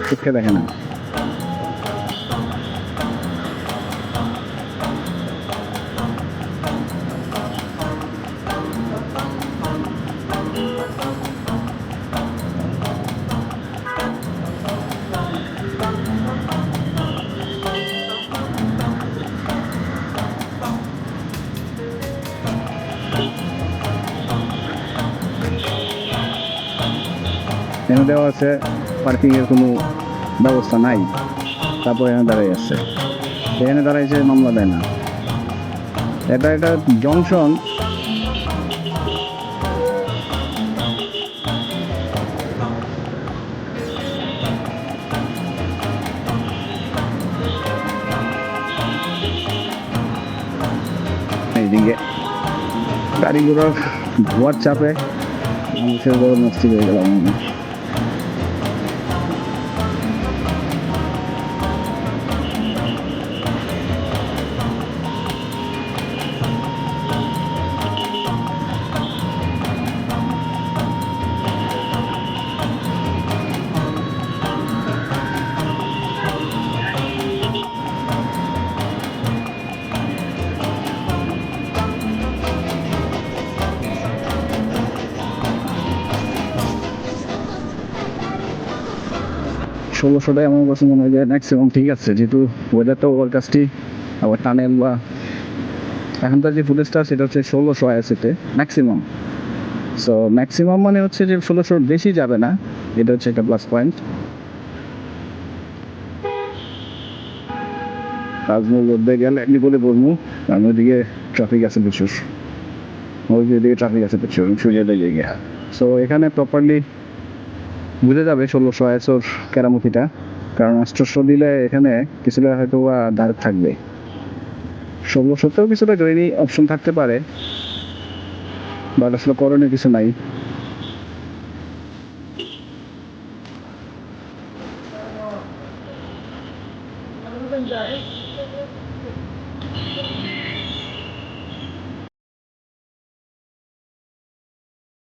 চোখে দেখে না। এখানে দেওয়া আছে পার্কিংয়ের কোনো ব্যবস্থা নাই, তারপর এখানে দাঁড়াই আছে, এখানে দাঁড়াইছে মামলা দেয় না। এটা একটা জংশন। এইদিকে গাড়ি ঘোড়ার ধোয়ার চাপে মানুষের বড় মস্তি হয়ে গেলাম। ষোলোশোটাই আমার কাছে মনে হয় যে ম্যাক্সিমাম ঠিক আছে, যেহেতু ওয়েদারটা ওভারকাস্টই, আবার টানেল বা এখনকার যে ফুটেজটা সেটা হচ্ছে 1600 আইএসএতে ম্যাক্সিমাম। সো ম্যাক্সিমাম মানে হচ্ছে যে 1600 বেশি যাবে না, এটা হচ্ছে একটা প্লাস পয়েন্ট। তাজমহল রোডে গেলে এমনি বলে বলবো, কারণ ওইদিকে ট্রাফিক আছে প্রচুর, ওই দিকে ট্রাফিক আছে প্রচুর সূর্যের দিকে। সো এখানে প্রপারলি বুঝে যাবে 1600 আইএসওর কেরামতিটা, কারণ 800 দিলে এখানে কিছুটা হয়তো বা দাঁড় থাকবে, 1600তেও কিছুটা জয়েনি অপশন থাকতে পারে, বাট আসলে করণীয় কিছু নাই।